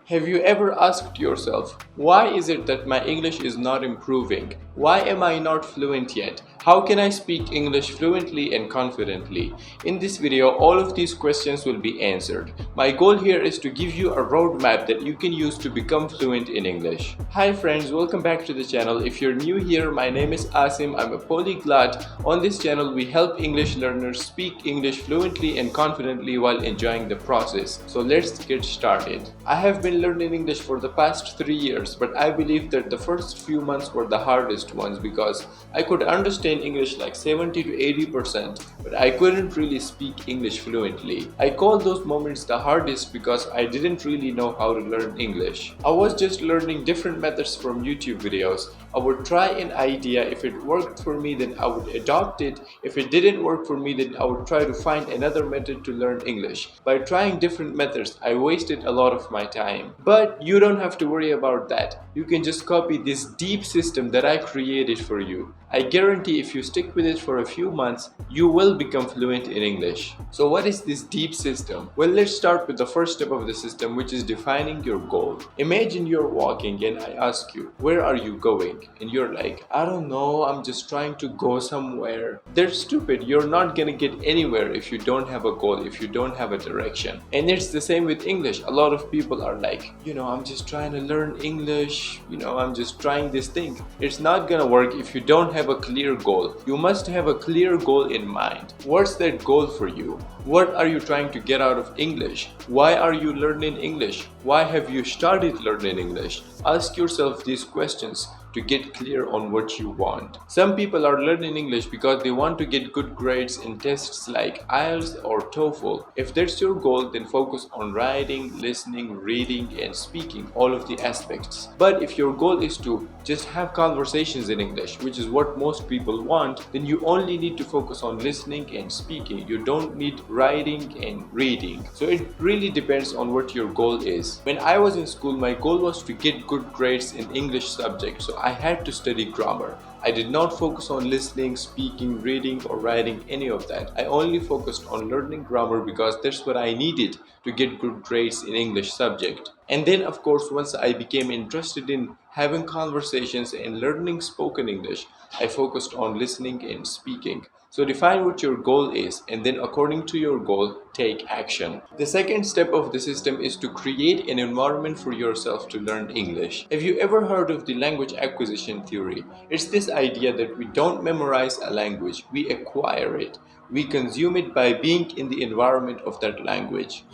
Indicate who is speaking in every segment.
Speaker 1: Have you ever asked yourself, why is it that my English is not improving? Why am I not fluent yet? How can I speak English fluently and confidently? In this video, all of these questions will be answered. My goal here is to give you a roadmap that you can use to become fluent in English. Hi friends, welcome back to the channel. If you're new here, my name is Asim. I'm a polyglot. On this channel, we help English learners speak English fluently and confidently while enjoying the process. So let's get started. I have been learning English for the past 3 years, but I believe that the first few months were the hardest ones because I could understand English like 70 to 80%, but I couldn't really speak English fluently. I call those moments the hardest because I didn't really know how to learn English. I was just learning different methods from YouTube videos. I would try an idea. If it worked for me, then I would adopt it. If it didn't work for me, then I would try to find another method to learn English. By trying different methods, I wasted a lot of my time. But you don't have to worry about that. You can just copy this deep system that I created for you. I guarantee if you stick with it for a few months, you will become fluent in English. So what is this deep system? Well, let's start with the first step of the system, which is defining your goal. Imagine you're walking and I ask you, where are you going? And you're like, I don't know, I'm just trying to go somewhere. They're stupid. You're not gonna get anywhere if you don't have a goal, if you don't have a direction. And it's the same with English. A lot of people are like, I'm just trying to learn English, I'm just trying this thing. It's not gonna work if you don't have a clear goal. You must have a clear goal in mind. What's that goal for you? What are you trying to get out of English? Why are you learning English? Why have you started learning English? Ask yourself these questions to get clear on what you want. Some people are learning English because they want to get good grades in tests like IELTS or TOEFL. If that's your goal, then focus on writing, listening, reading, and speaking, all of the aspects. But if your goal is to just have conversations in English, which is what most people want, then you only need to focus on listening and speaking. You don't need writing and reading. So it really depends on what your goal is. When I was in school, my goal was to get good grades in English subject, so I had to study grammar. I did not focus on listening, speaking, reading, or writing any of that. I only focused on learning grammar because that's what I needed to get good grades in English subject. And then of course, once I became interested in having conversations and learning spoken English, I focused on listening and speaking. So define what your goal is, and then according to your goal, take action. The second step of the system is to create an environment for yourself to learn English. Have you ever heard of the language acquisition theory? It's this idea that we don't memorize a language, we acquire it. We consume it by being in the environment of that language.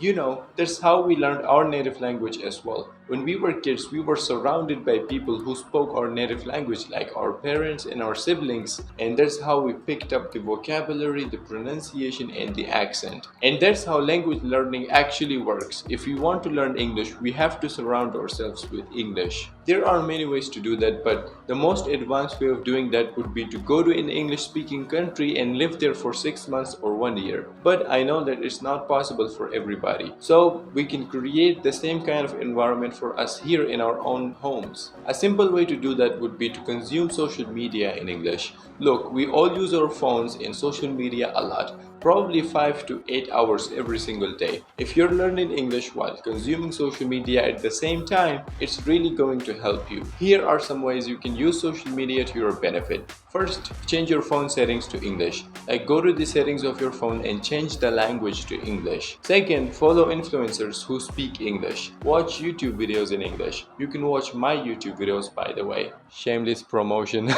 Speaker 1: That's how we learned our native language as well. When we were kids, we were surrounded by people who spoke our native language, like our parents and our siblings. And that's how we picked up the vocabulary, the pronunciation, and the accent. And that's how language learning actually works. If we want to learn English, we have to surround ourselves with English. There are many ways to do that, but the most advanced way of doing that would be to go to an English-speaking country and live there for 6 months or 1 year. But I know that it's not possible for everybody. So we can create the same kind of environment for us here in our own homes. A simple way to do that would be to consume social media in English. Look, we all use our phones and social media a lot. Probably 5 to 8 hours every single day. If you're learning English while consuming social media at the same time, it's really going to help you. Here are some ways you can use social media to your benefit. First, change your phone settings to English. Like go to the settings of your phone and change the language to English. Second, follow influencers who speak English. Watch YouTube videos in English. You can watch my YouTube videos, by the way. Shameless promotion.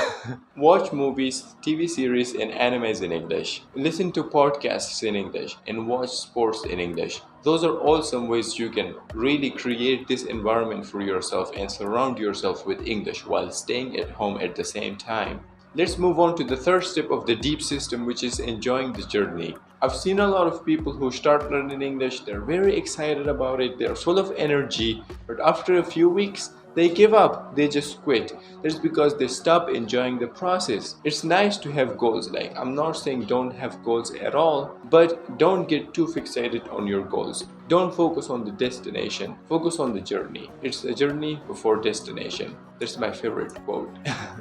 Speaker 1: Watch movies, TV series, and animes in English. Listen to podcasts in English and watch sports in English. Those are all some ways you can really create this environment for yourself and surround yourself with English while staying at home at the same time. Let's move on to the third step of the deep system, which is enjoying the journey. I've seen a lot of people who start learning English, they're very excited about it, they're full of energy, but after a few weeks, they give up, they just quit. That's because they stop enjoying the process. It's nice to have goals, like I'm not saying don't have goals at all, but don't get too fixated on your goals. Don't focus on the destination, focus on the journey. It's a journey before destination. That's my favorite quote.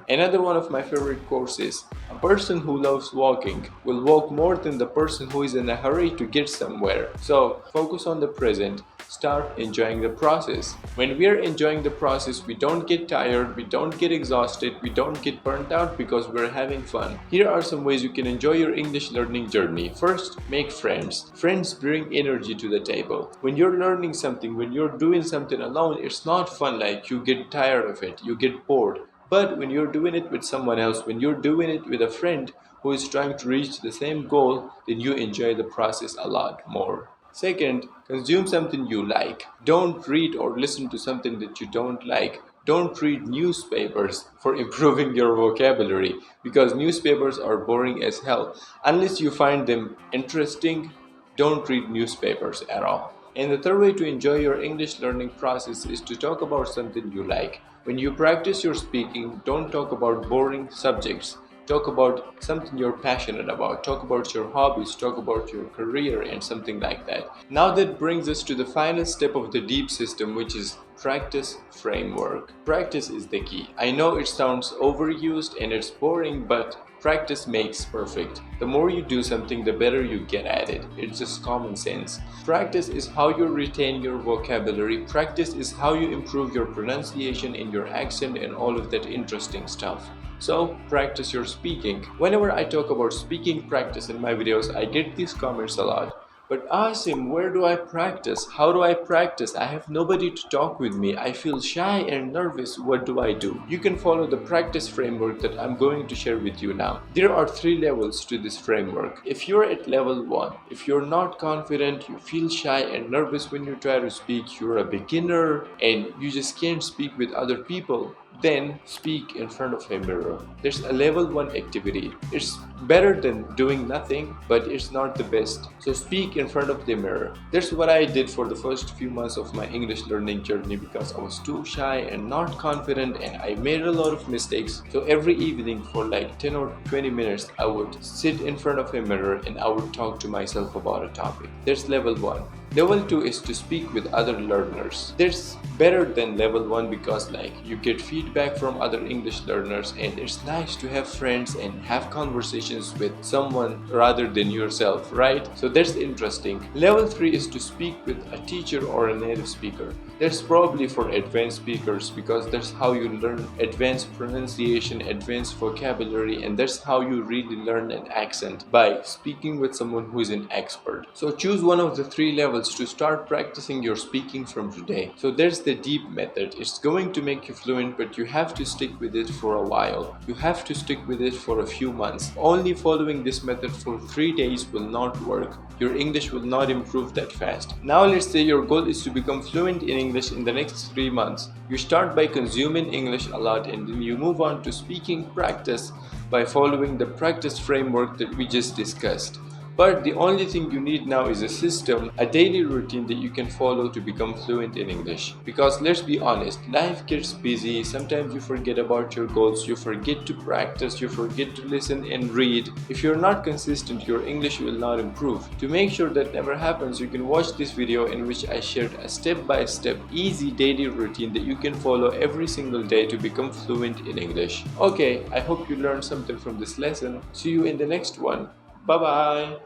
Speaker 1: Another one of my favorite quotes is, a person who loves walking will walk more than the person who is in a hurry to get somewhere. So focus on the present, start enjoying the process. When we are enjoying the process, we don't get tired, we don't get exhausted, we don't get burnt out because we're having fun. Here are some ways you can enjoy your English learning journey. First, make friends. Friends bring energy to the table. When you're learning something, when you're doing something alone, it's not fun, like you get tired of it, you get bored. But when you're doing it with someone else, when you're doing it with a friend who is trying to reach the same goal, then you enjoy the process a lot more. Second, consume something you like. Don't read or listen to something that you don't like. Don't read newspapers for improving your vocabulary because newspapers are boring as hell. Unless you find them interesting, don't read newspapers at all. And the third way to enjoy your English learning process is to talk about something you like. When you practice your speaking, don't talk about boring subjects. Talk about something you're passionate about. Talk about your hobbies. Talk about your career and something like that. Now that brings us to the final step of the DEEP system, which is practice framework. Practice is the key. I know it sounds overused and it's boring, but practice makes perfect. The more you do something, the better you get at it. It's just common sense. Practice is how you retain your vocabulary. Practice is how you improve your pronunciation and your accent and all of that interesting stuff. So practice your speaking. Whenever I talk about speaking practice in my videos, I get these comments a lot. But Asim, where do I practice? How do I practice? I have nobody to talk with me. I feel shy and nervous. What do I do? You can follow the practice framework that I'm going to share with you now. There are 3 levels to this framework. If you're at level 1, if you're not confident, you feel shy and nervous when you try to speak, you're a beginner and you just can't speak with other people, then speak in front of a mirror. There's a level 1 activity. It's better than doing nothing, but it's not the best. So speak in front of the mirror. That's what I did for the first few months of my English learning journey because I was too shy and not confident and I made a lot of mistakes. So every evening for like 10 or 20 minutes, I would sit in front of a mirror and I would talk to myself about a topic. That's level 1. Level 2 is to speak with other learners. That's better than level 1 because you get feedback from other English learners and it's nice to have friends and have conversations with someone rather than yourself, right? So that's interesting. Level 3 is to speak with a teacher or a native speaker. That's probably for advanced speakers because that's how you learn advanced pronunciation, advanced vocabulary, and that's how you really learn an accent, by speaking with someone who is an expert. So choose one of the 3 levels to start practicing your speaking from today. So there's the DEEP method. It's going to make you fluent, but you have to stick with it for a while. You have to stick with it for a few months. Only following this method for 3 days will not work. Your English will not improve that fast. Now let's say your goal is to become fluent in English in the next 3 months. You start by consuming English a lot and then you move on to speaking practice by following the practice framework that we just discussed. But the only thing you need now is a system, a daily routine that you can follow to become fluent in English. Because let's be honest, life gets busy, sometimes you forget about your goals, you forget to practice, you forget to listen and read. If you're not consistent, your English will not improve. To make sure that never happens, you can watch this video in which I shared a step-by-step easy daily routine that you can follow every single day to become fluent in English. Okay, I hope you learned something from this lesson. See you in the next one. Bye bye.